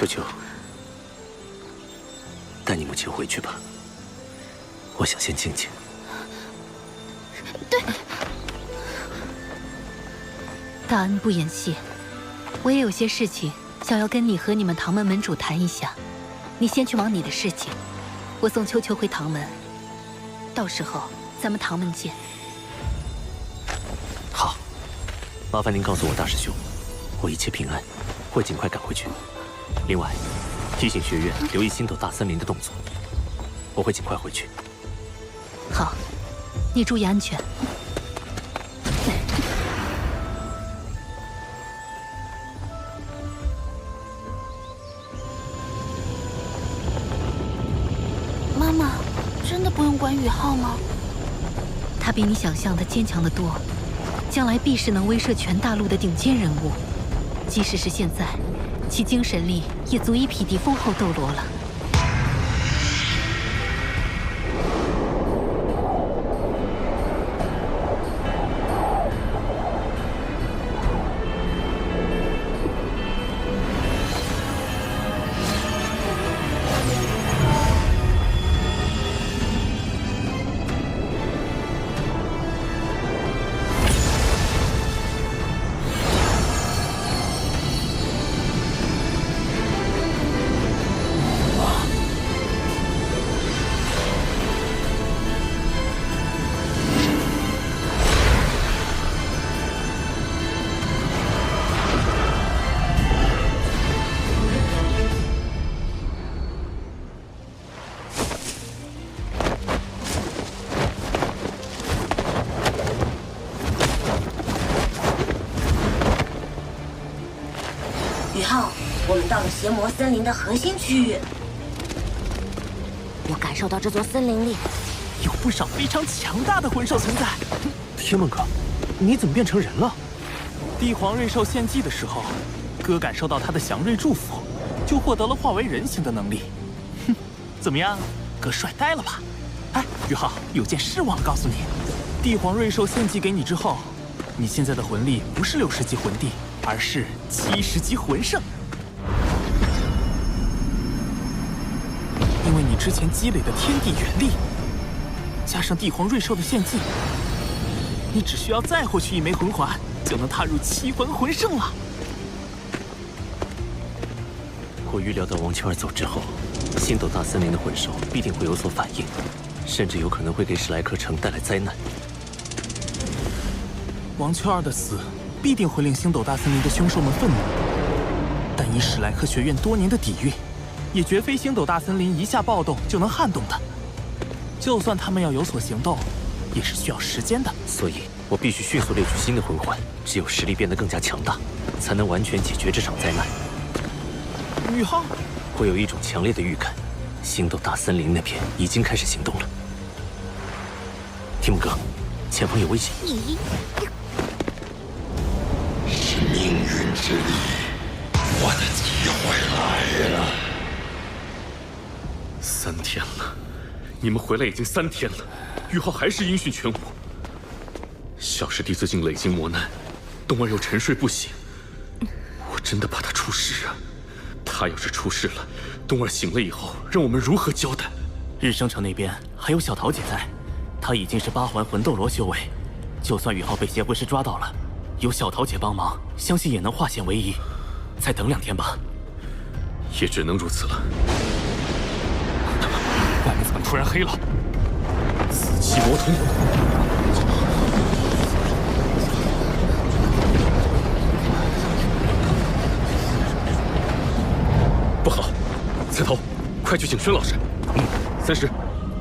秋秋，带你母亲回去吧，我想先静静。对，大恩不言谢，我也有些事情想要跟你和你们唐门门主谈一下。你先去忙你的事情，我送秋秋回唐门，到时候咱们唐门见。好，麻烦您告诉我大师兄，我一切平安，会尽快赶回去。另外，提醒学院留意星斗大森林的动作，我会尽快回去。好，你注意安全。妈妈，真的不用管宇浩吗？他比你想象的坚强得多，将来必是能威慑全大陆的顶尖人物。即使是现在，其精神力也足以匹敌封号斗罗了。宇浩，我们到了邪魔森林的核心区域。我感受到这座森林里有不少非常强大的魂兽存在。天梦哥，你怎么变成人了？帝皇瑞兽献祭的时候，哥感受到他的祥瑞祝福，就获得了化为人形的能力。哼，怎么样，哥帅呆了吧？哎，宇浩，有件事忘了告诉你，帝皇瑞兽献祭给你之后，你现在的魂力不是60级魂帝，而是70级魂圣。因为你之前积累的天地元力，加上帝皇瑞兽的献祭，你只需要再获取1枚魂环，就能踏入7魂魂圣了。我预料到王秋儿走之后，星斗大森林的魂兽必定会有所反应，甚至有可能会给史莱克城带来灾难。王秋儿的死必定会令星斗大森林的凶兽们愤怒，但以史莱克学院多年的底蕴，也绝非星斗大森林一下暴动就能撼动的。就算他们要有所行动，也是需要时间的。所以，我必须迅速猎取新的魂环，只有实力变得更加强大，才能完全解决这场灾难。宇浩，我有一种强烈的预感，星斗大森林那边已经开始行动了。提姆哥，前方有危险！是命运之力，我的机会来了。3天了，你们回来已经3天了，宇浩还是音讯全无。小师弟最近累经磨难，冬儿又沉睡不醒，我真的怕他出事啊！他要是出事了，冬儿醒了以后，让我们如何交代？日升城那边还有小桃姐在，她已经是8环魂斗罗修为，就算宇浩被邪魂师抓到了，有小桃姐帮忙，相信也能化险为夷。再等2天吧。也只能如此了。外面怎么突然黑了？紫气魔瞳。不好，刺头，快去请轩老师。30，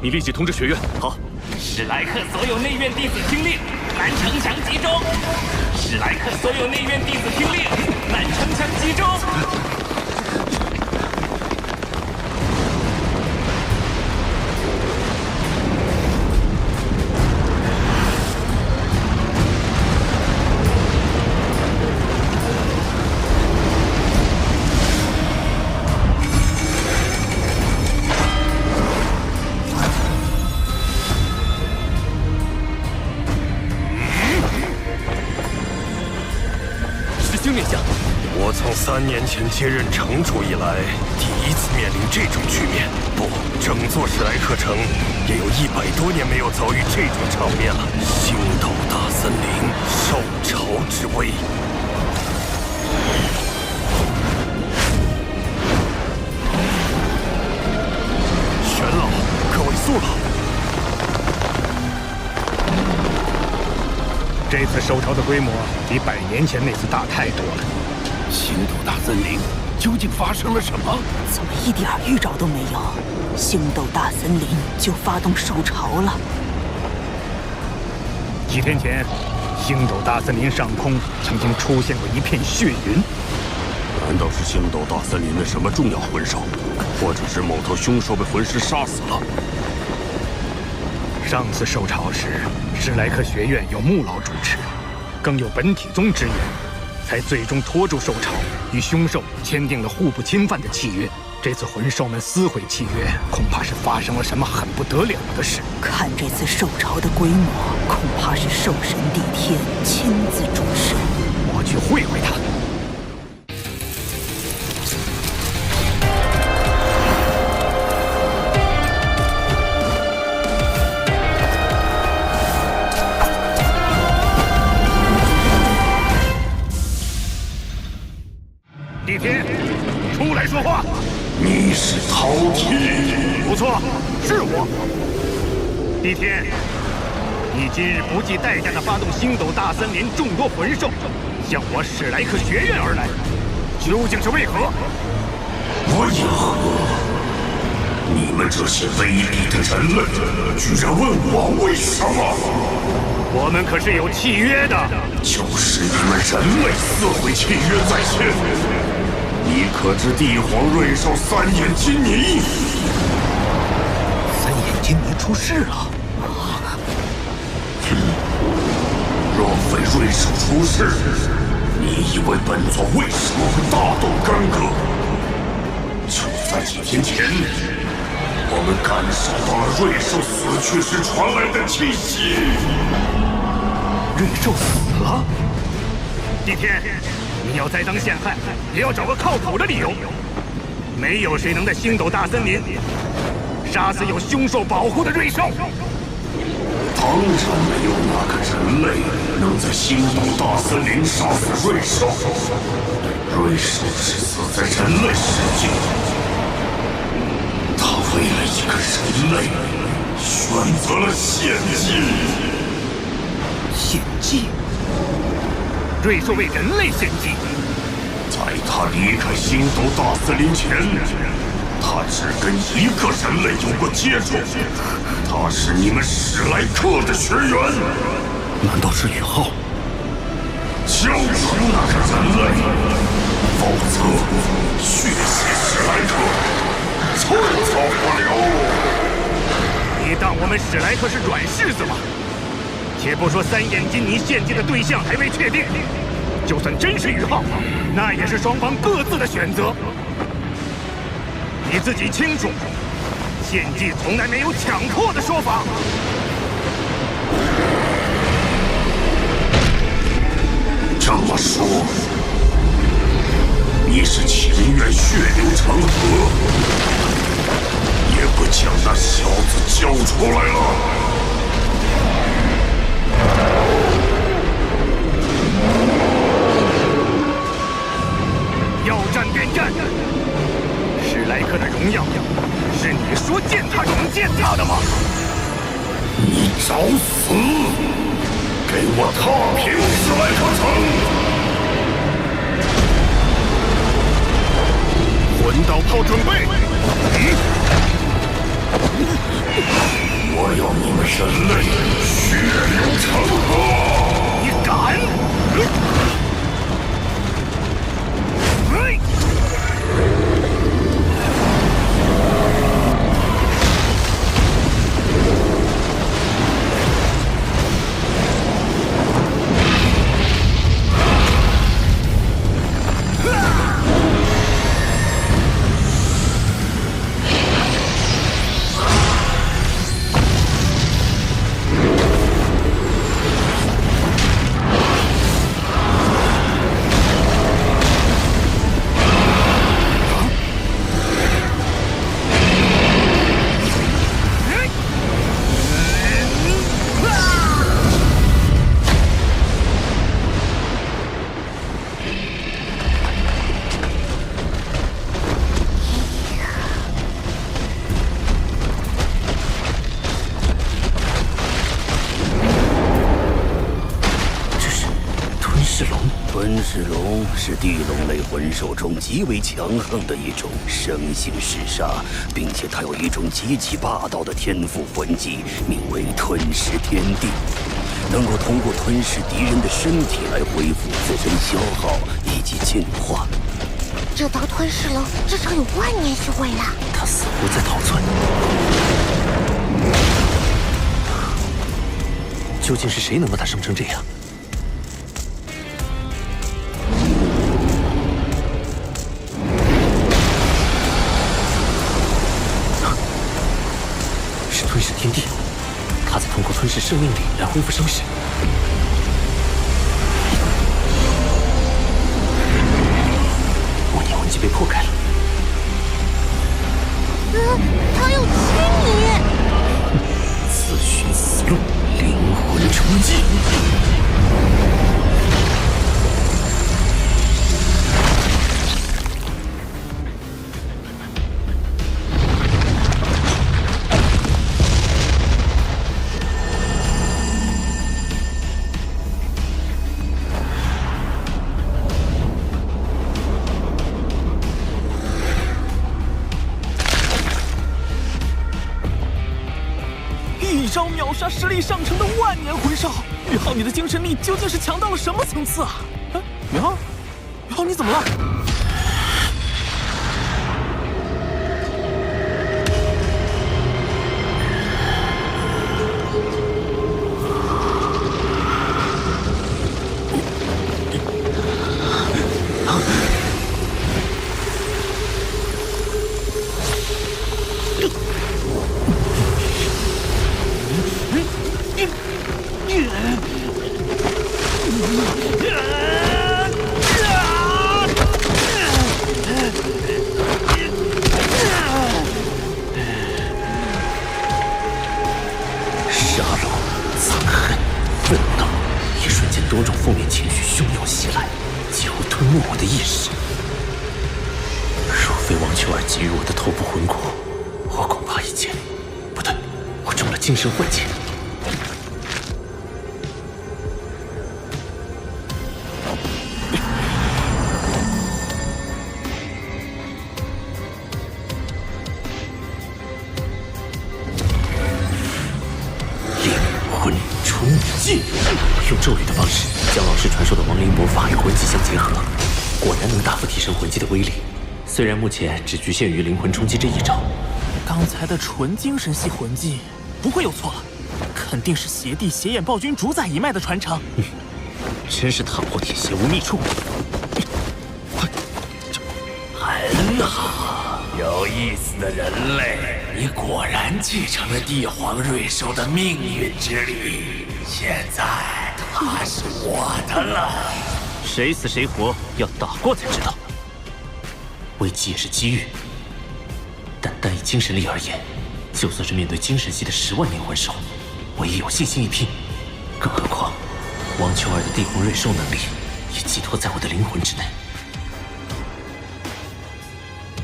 你立即通知学院。好。史莱克所有内院弟子听令，南城墙集中！史莱克所有内院弟子听令，南城墙集中！从3年前接任城主以来，第一次面临这种局面。不，整座史莱克城也有100多年没有遭遇这种场面了。星斗大森林，受潮之威。玄老，可尾速了！这次受潮的规模比100年前那次大太多了。星斗大森林究竟发生了什么？怎么一点预兆都没有？星斗大森林就发动受潮了。几天前，星斗大森林上空曾经出现过一片血云。难道是星斗大森林的什么重要魂兽，或者是某头凶兽被魂师杀死了？上次受潮时，史莱克学院有穆老主持，更有本体宗支援，才最终拖住受潮，与凶兽签订了互不侵犯的契约。这次魂兽们撕毁契约，恐怕是发生了什么很不得了的事。看这次受潮的规模，恐怕是兽神帝天亲自主持。我去会会他。帝天，出来说话。你是饕餮？不错，是我。帝天，你今日不计代价地发动星斗大森林众多魂兽，向我史莱克学院而来，究竟是为何？为何？你们这些卑鄙的人类，居然问我为什么？我们可是有契约的。就是你们人类撕毁契约在先。你可知帝皇瑞兽3眼金尼？3眼金尼出事了。若非瑞兽出事，你以为本座为什么会大动干戈？就在几天前，我们感受到了瑞兽死去时传来的气息。瑞兽死了？帝天，你要栽赃陷害，也要找个靠谱的理由。没有谁能在星斗大森林杀死有凶兽保护的瑞兽。当然没有哪个人类能在星斗大森林杀死瑞兽。瑞兽是死在人类世界，他为了一个人类选择了献祭。献祭？瑞兽为人类献祭？在他离开星斗大森林前，他只跟一个人类有过接触，他是你们史莱克的学员。难道是宇浩？交出那个人类，否则血洗史莱克，寸草不留。你当我们史莱克是软柿子吗？且不说3眼金尼献祭的对象还未确定，就算真是宇浩，那也是双方各自的选择。你自己清楚，献祭从来没有强迫的说法。这么说，你是情愿血流成河，也不将那小子交出来了？要战便战！史莱克的荣耀，是你说践踏就能践踏的吗？你找死！给我踏平史莱克城！魂导炮准备！我要你们人类血流成河！你敢！吞噬龙是地龙类魂兽中极为强横的一种生性嗜杀，并且它有一种极其霸道的天赋魂技，名为吞噬天地，能够通过吞噬敌人的身体来恢复自身消耗以及进化。这道吞噬龙至少有万年修为了。他似乎在逃窜。究竟是谁能把他生成这样？是吞噬天地，他在通过吞噬生命力来恢复伤势。我逆魂技被破开了。他要亲你！自寻死路，灵魂冲击！一招秒杀实力上乘的万年魂少，宇浩，你的精神力究竟是强到了什么层次啊？宇浩，宇浩，你怎么了？杀戮、憎恨、愤怒，一瞬间多种负面情绪汹涌袭来，几乎吞没我的意识。若非王秋儿给予我的头部魂骨，我恐怕已经……不对，我中了精神幻境。用咒语的方式将老师传授的亡灵魔法与魂技相结合，果然能大幅提升魂技的威力。虽然目前只局限于灵魂冲击这一招，刚才的纯精神系魂技不会有错了，肯定是邪帝邪眼暴君主宰一脉的传承。真是踏破铁鞋无觅处。很好，有意思的人类，你果然继承了帝皇瑞兽的命运之力。现在他是我的了。谁死谁活，要打过才知道。危机也是机遇，但单以精神力而言，就算是面对精神系的10万年魂兽，我也有信心一拼。更何况，王秋儿的地魂瑞兽能力也寄托在我的灵魂之内。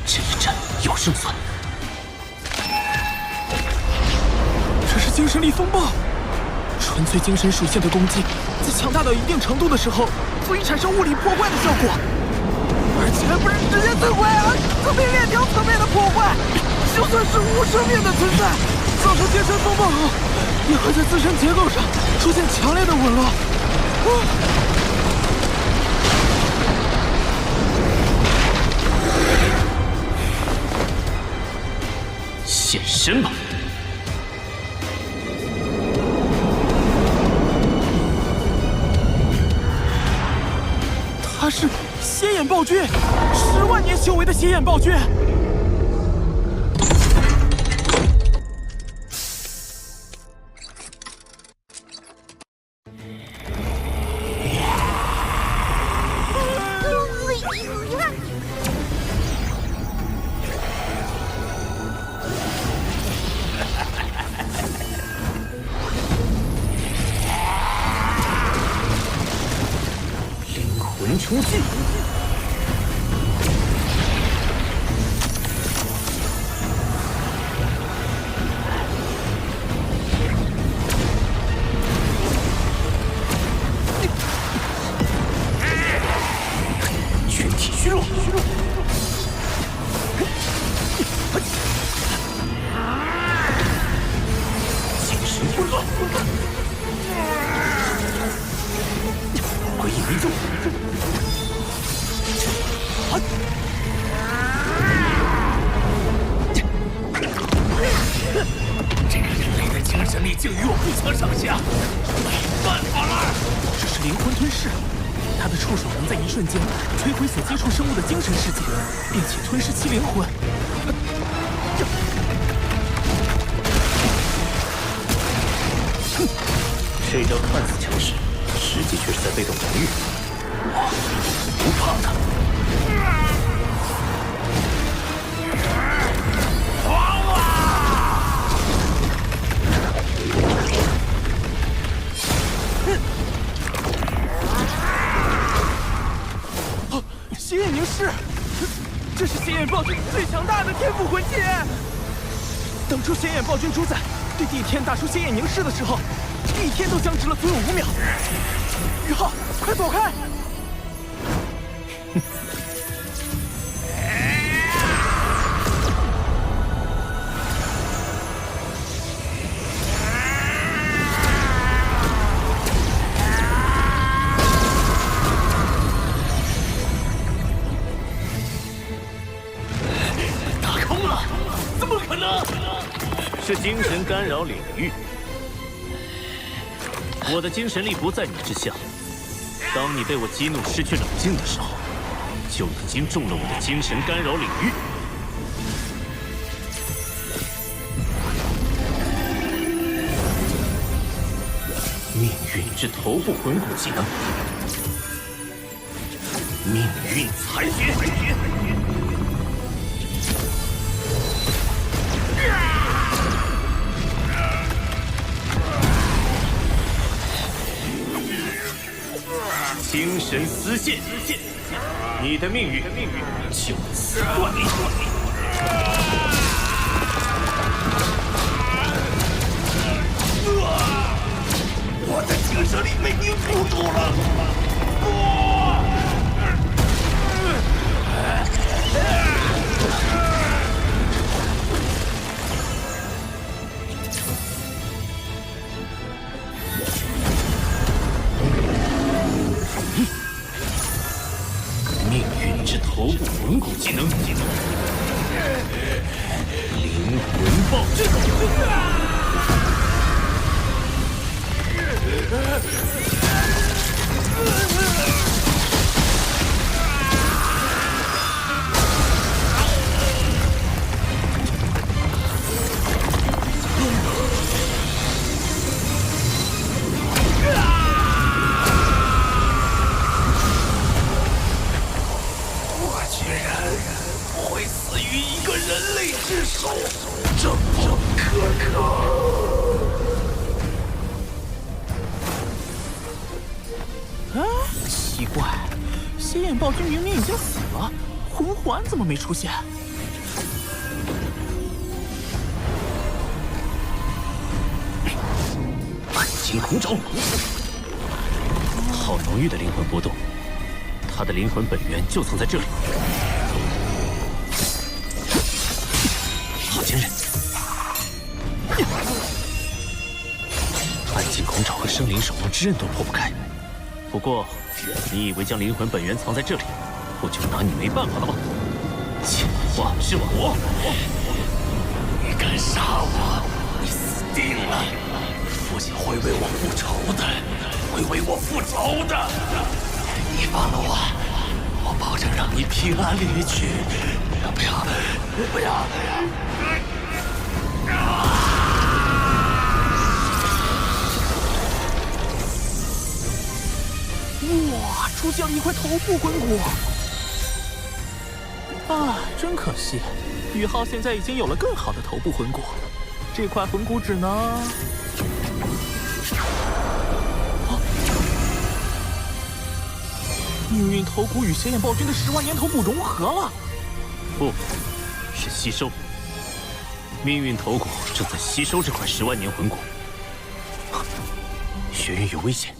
这一战有胜算。这是精神力风暴。纯粹精神属性的攻击，在强大到一定程度的时候，足以产生物理破坏的效果，而且还不是直接摧毁，而是层面链条层面的破坏。就算是无生命的存在，造成精神风暴后，也会在自身结构上出现强烈的紊乱。现身吧！他是邪眼暴君，10万年修为的邪眼暴君。魂冲击！神混乱，鬼影迷踪。这个人类的精神力竟与我不相上下，没办法了。这是灵魂吞噬，他的触手能在一瞬间摧毁所接触生物的精神世界，并且吞噬其灵魂。这招看似强势，实际却是在被动防御。我不怕他。血眼凝视，这是血眼暴君最强大的天赋魂技。当初血眼暴君主宰对帝天打出血眼凝视的时候，帝天都僵直了足有5秒。宇浩，快躲开！是精神干扰领域，我的精神力不在你之下。当你被我激怒失去冷静的时候，就已经中了我的精神干扰领域。命运之头部魂骨技能，命运裁决。精神丝线，你的命运就此断裂。我的精神力被凝固住了。头部魂骨技能，灵魂暴震。奇怪，血眼暴君明明已经死了，魂环怎么没出现？暗金孔爪，好浓郁的灵魂波动，他的灵魂本源就藏在这里。好惊人！暗金孔爪和生灵守望之刃都破不开。不过，你以为将灵魂本源藏在这里，我就拿你没办法了吗？简化之王，你敢杀我，你死定了！父亲会为我复仇的，会为我复仇的。你放了我，我保证让你平安离去。不要，不要！哇，出现了一块头部魂骨！啊，真可惜，宇浩现在已经有了更好的头部魂骨，这块魂骨只能……命运头骨与血眼暴君的10万年头骨融合了。不，是吸收。命运头骨正在吸收这块10万年魂骨，学院有危险。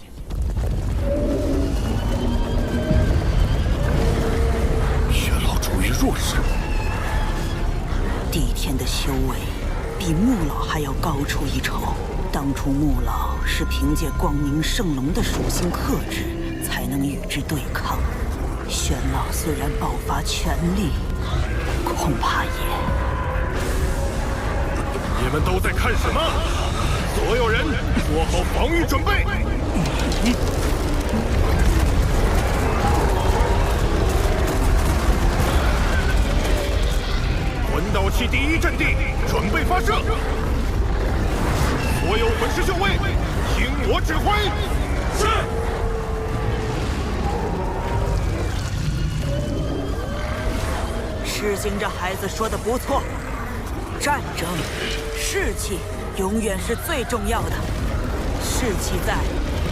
血老处于弱势，帝天的修为比比穆老还要高出一筹。当初穆老是凭借光明圣龙的属性克制，才能与之对抗。玄老虽然爆发全力，恐怕也……你们都在看什么？所有人做好防御准备！魂导器第一阵地准备发射，所有魂师校尉，听我指挥。是。赤精这孩子说的不错，战争，士气永远是最重要的。士气在，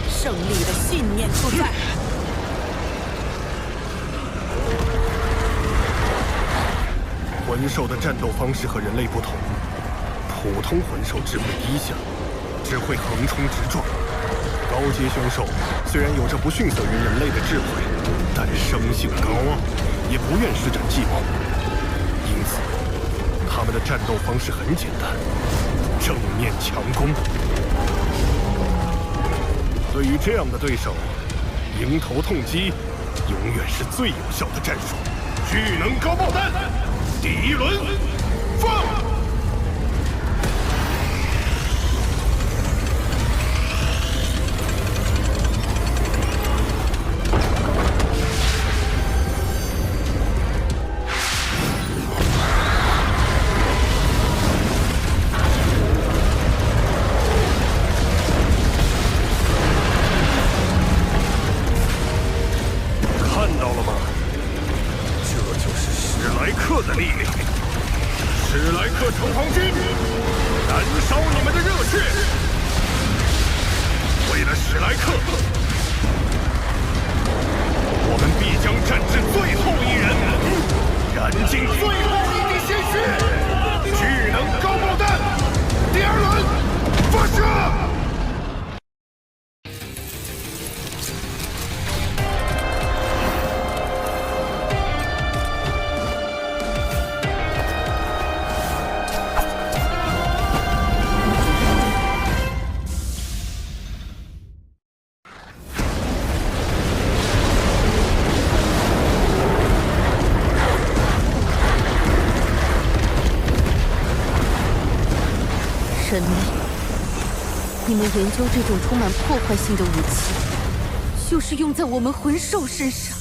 胜利的信念就在。魂兽的战斗方式和人类不同，普通魂兽智慧低下，只会横冲直撞。高阶凶兽虽然有着不逊色于人类的智慧，但生性高傲，也不愿施展计谋。因此，他们的战斗方式很简单：正面强攻。对于这样的对手，迎头痛击永远是最有效的战术。巨能高爆弹，第一轮放！人类，你们研究这种充满破坏性的武器，就是用在我们魂兽身上。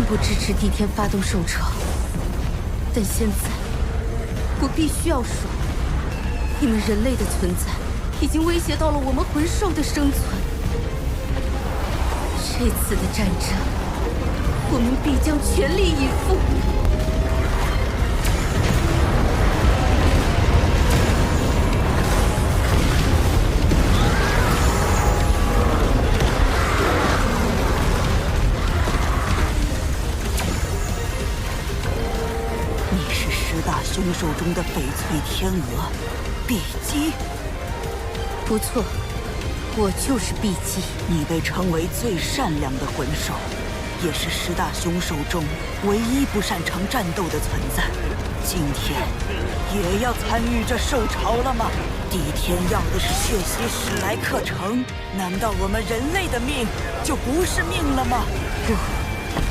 不支持帝天发动兽潮，但现在我必须要说，你们人类的存在已经威胁到了我们魂兽的生存。这次的战争，我们必将全力以赴。凶兽中的翡翠天鹅，碧姬。不错，我就是碧姬。你被称为最善良的魂兽，也是10大凶兽中唯一不擅长战斗的存在。今天也要参与这兽潮了吗？帝天要的是血洗史莱克城，难道我们人类的命就不是命了吗？不，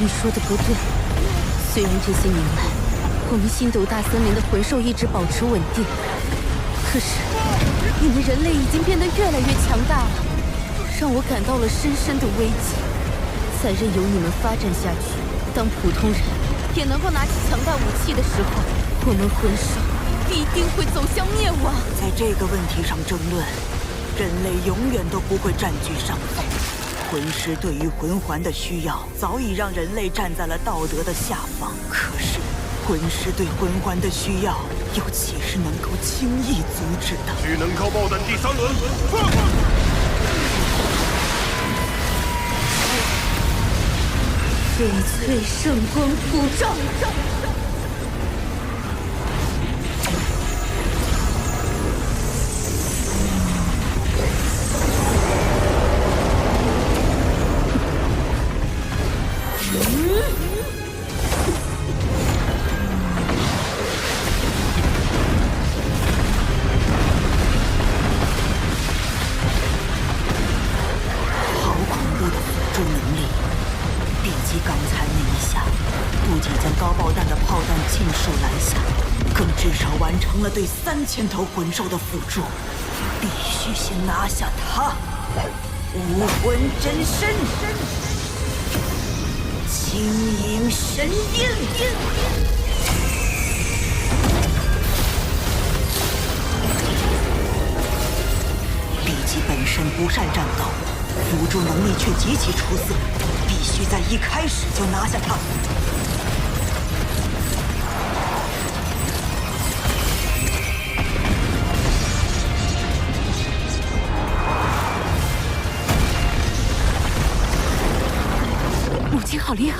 你说的不对。虽然这些年来，我们星斗大森林的魂兽一直保持稳定，可是你们人类已经变得越来越强大了，让我感到了深深的危机。再任由你们发展下去，当普通人也能够拿起强大武器的时候，我们魂兽必定会走向灭亡。在这个问题上争论，人类永远都不会占据上风。魂师对于魂环的需要，早已让人类站在了道德的下方。可是魂师对魂环的需要，又岂是能够轻易阻止的？巨能高爆弹第3轮，放！翡翠圣光普照。成了对3000头魂兽的辅助，必须先拿下他。武魂真身，轻盈神印。比基本身不善战斗，辅助能力却极其出色，必须在一开始就拿下他。母亲好厉害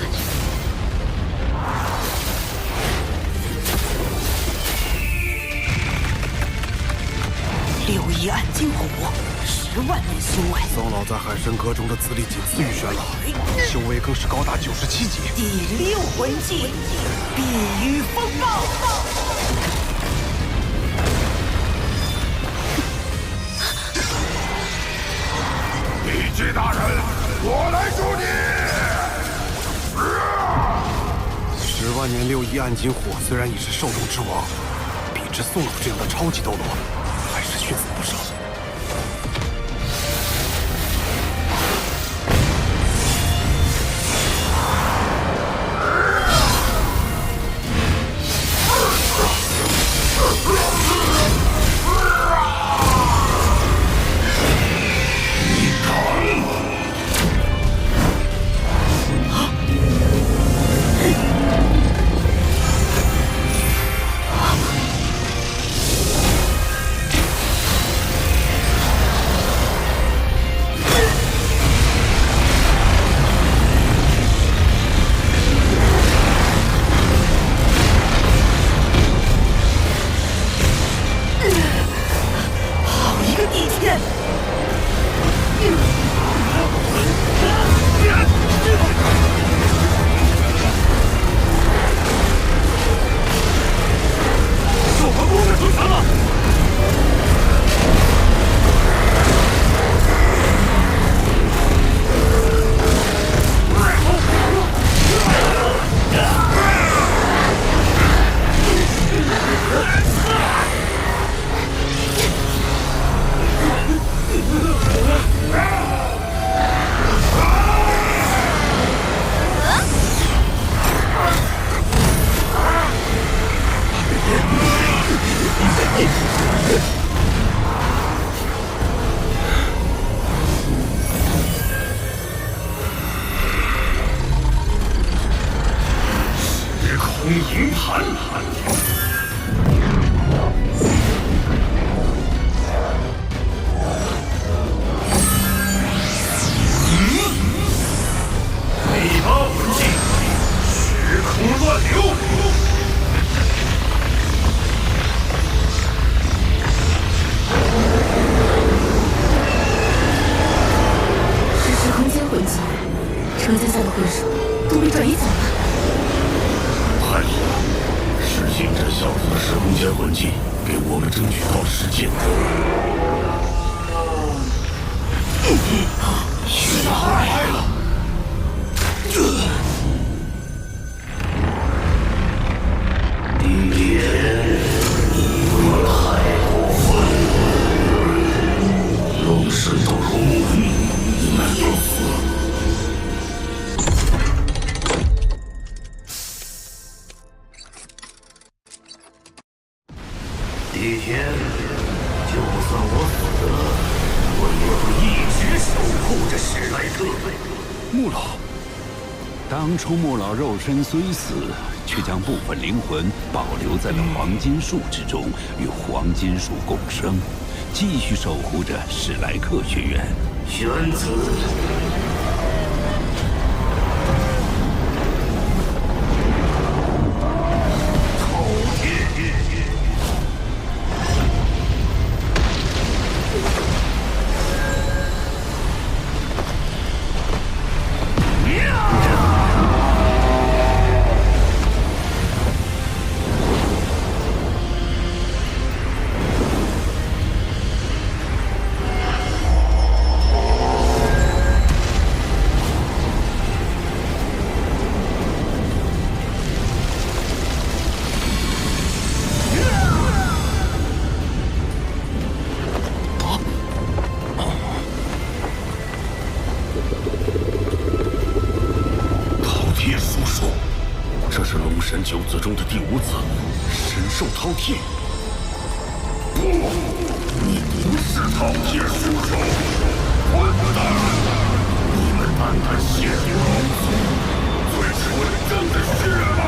！6翼暗金虎，10万年修为。宋老在海神阁中的资历仅次于玄老，修为更是高达97级。第6魂技，碧羽风暴。比基大人，我来助你！10万年6翼暗金虎虽然已是兽种之王，比之宋老这样的超级斗罗，还是逊色不少。银盘。尾巴魂技，时空乱流。实时空间魂技，绳结下的魂兽都被转移走了。 太好了！是信这小子的时空间魂技，给我们争取到了时间。血海来了！帝莲，你们太过分了！龙神斗罗木鱼，你们要死！ 帝天，就算我死了，我也会一直守护着史莱克。穆老，当初穆老肉身虽死，却将部分灵魂保留在了黄金树之中，与黄金树共生，继续守护着史莱克学院。玄子。 九子中的第5子，神兽饕餮。不，你不是饕餮叔叔，混蛋！你们单单亵渎龙族最纯正的血脉。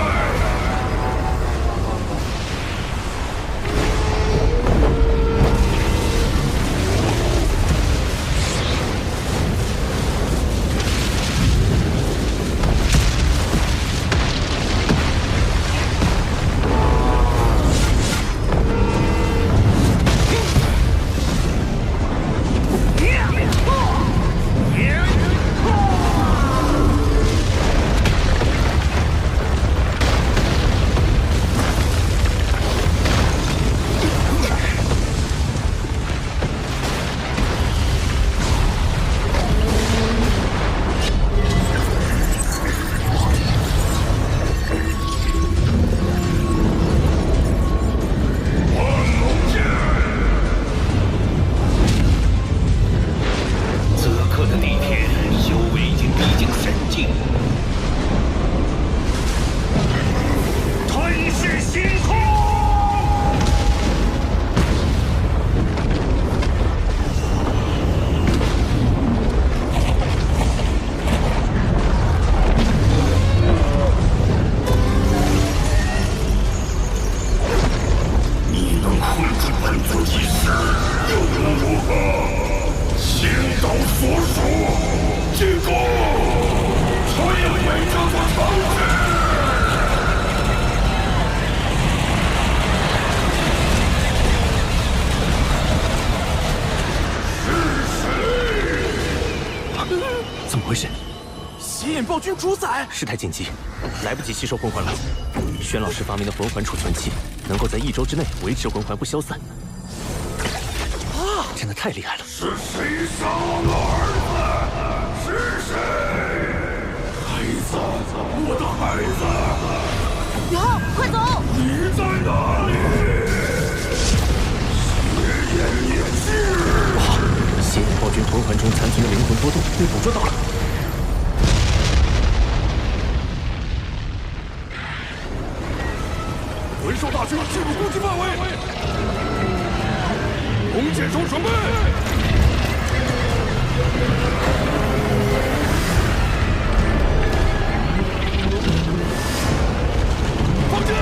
怎么回事？邪眼暴君主宰！事态紧急，来不及吸收魂环了。玄老师发明的魂环储存器，能够在1周之内维持魂环不消散。啊！真的太厉害了！是谁杀了儿子？是谁？孩子，我的孩子！宇浩，快走！你在哪里？邪眼也是。不好！邪眼暴君魂环中残存的灵魂波动被捕捉到了。 魂兽大军进入攻击范围，弓箭手准备，放箭！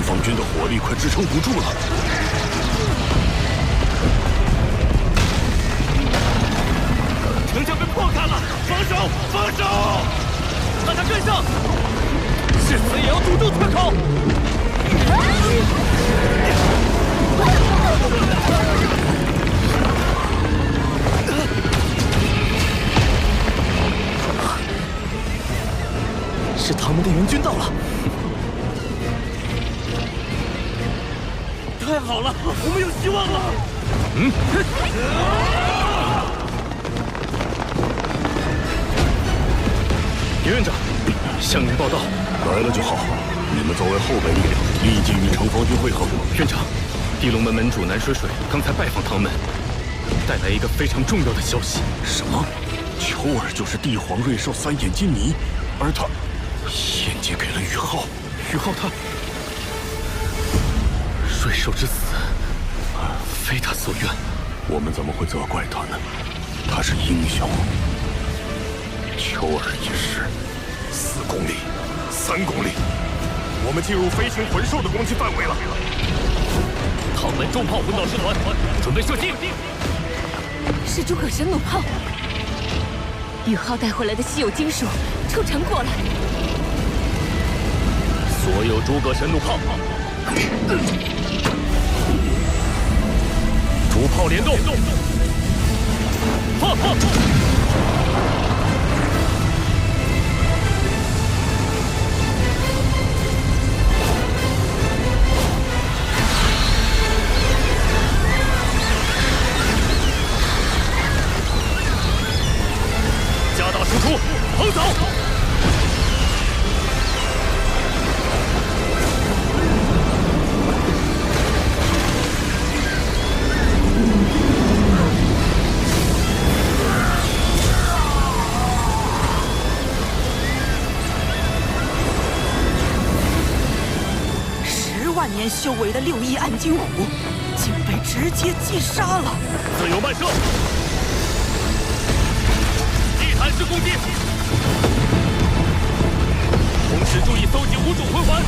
方军的火力快支撑不住了，城墙被破开了，防守，防守！让他跟上，至死也要堵住缺口。是唐门的援军到了。 太好了，我们有希望了！叶院长，向您报道，来了就好。你们作为后备力量，立即与城防军会合。院长，地龙门门主南水水刚才拜访唐门，带来一个非常重要的消息。什么？秋儿就是帝皇瑞兽3眼金尼，而他献祭给了宇浩，宇浩他瑞兽之死，非他所愿。我们怎么会责怪他呢？他是英雄。秋儿也是。4公里，3公里，我们进入飞行魂兽的攻击范围了。唐门重炮魂导师团准备射击。是诸葛神弩炮，宇浩带回来的稀有金属出城过来。所有诸葛神弩炮，主炮联动，放炮！加大输出，横扫！10万年修为的6翼暗金虎，竟被直接击杀了。自由慢射，地毯式攻击，同时注意搜集5种魂环。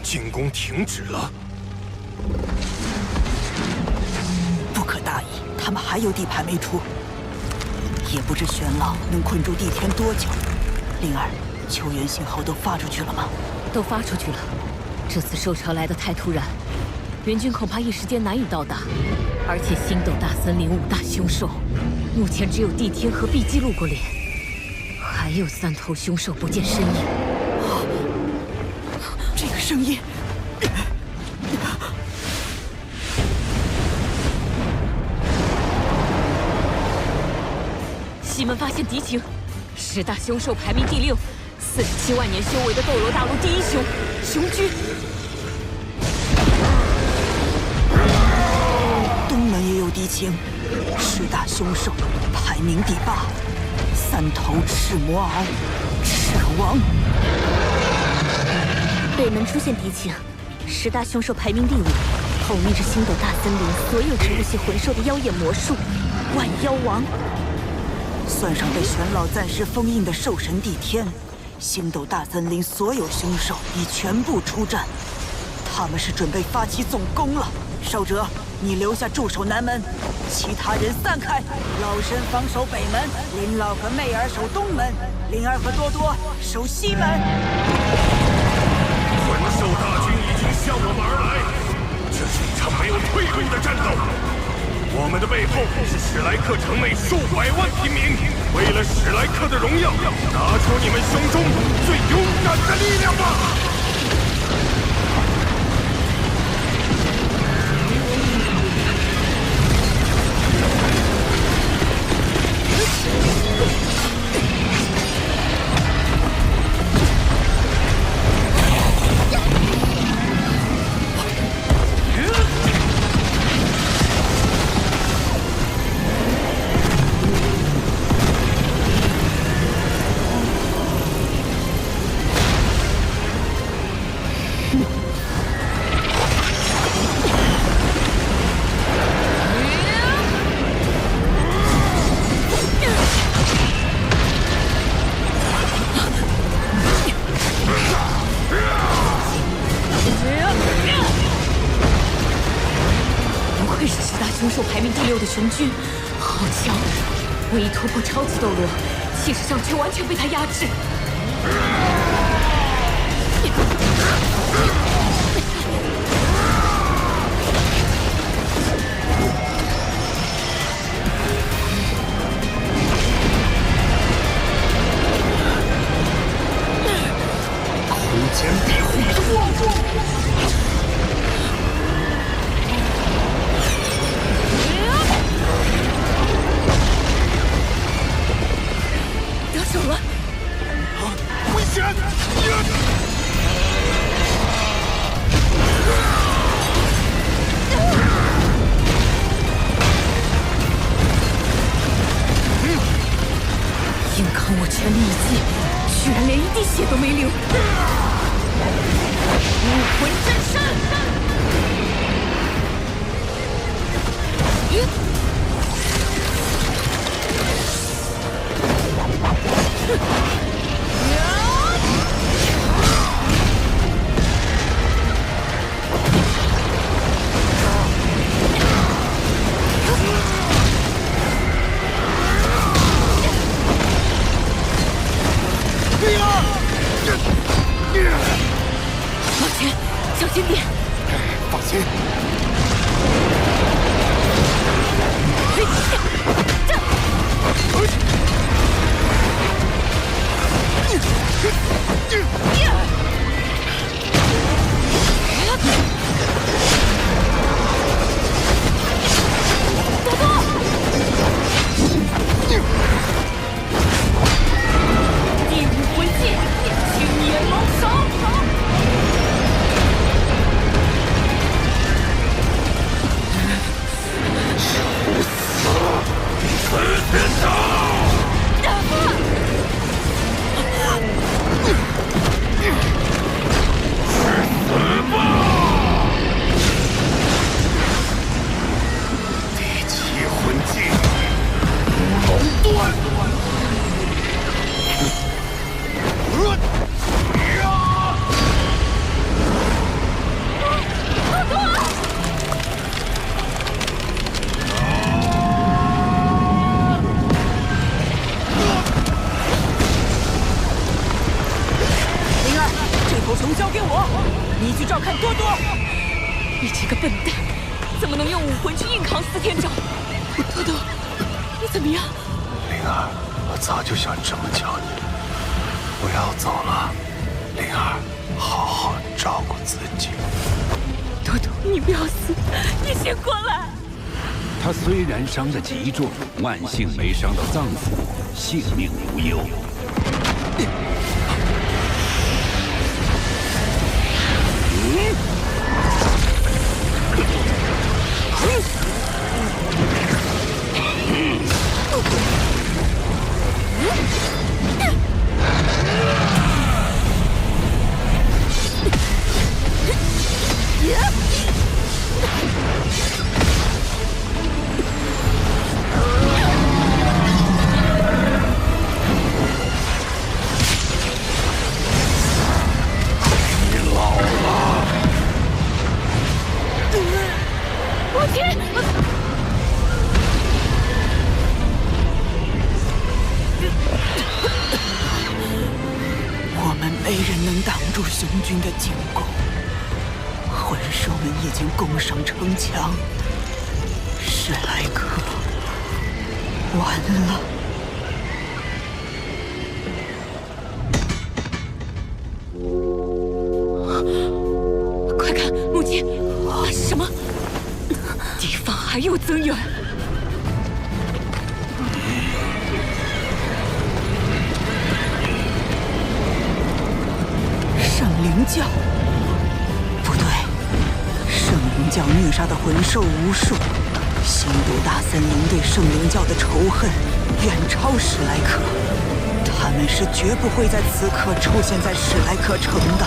进攻停止了。不可大意，他们还有地盘没出，也不知玄老能困住帝天多久。灵儿，救援信号都发出去了吗？都发出去了。这次兽潮来得太突然，援军恐怕一时间难以到达。而且星斗大森林5大凶兽，目前只有帝天和碧姬露过脸，还有3头凶兽不见身影。这个声音，西门发现敌情，10大凶兽排名第6，47万年修为的斗罗大陆第1雄，雄居。东门也有敌情，10大凶兽排名第8，3头赤魔鳌，赤王。北门出现敌情，10大凶兽排名第5，统御着星斗大森林所有植物系魂兽的妖焰魔术，万妖王。算上被玄老暂时封印的兽神帝天，星斗大森林所有凶兽已全部出战，他们是准备发起总攻了。少哲，你留下驻守南门，其他人散开。老神防守北门，林老和媚儿守东门，灵儿和多多守西门。魂兽大军已经向我们而来，这是一场没有退路的战斗。我们的背后是史莱克城内数百万平民，为了史莱克的荣耀，拿出你们胸中最勇敢的力量吧！凶兽排名第6的雄军，好强！我一突破超级斗罗，气势上却完全被他压制。空间庇护。得手了！危险！硬扛我全力一击，居然连一滴血都没流！武魂真身！往前，小心点！放心。多多！第五魂技，青眼龙手！第七魂技，龙断。灵儿，这头虫交给我，你去照看多多。你这个笨蛋，怎么能用武魂去硬扛4天掌？多多，你怎么样？灵儿，我早就想这么叫你。我要走了，灵儿，好好照顾自己。多多，你不要死，你先过来。他虽然伤得极重，万幸没伤到脏腑，性命无忧。我们没人能挡住雄军的进攻，魂兽们已经攻上城墙，史莱克完了。快看，母亲，那是什么？敌方还有增援。圣灵教？不对，圣灵教虐杀的魂兽无数，星斗大森林对圣灵教的仇恨远超史莱克，他们是绝不会在此刻出现在史莱克城的。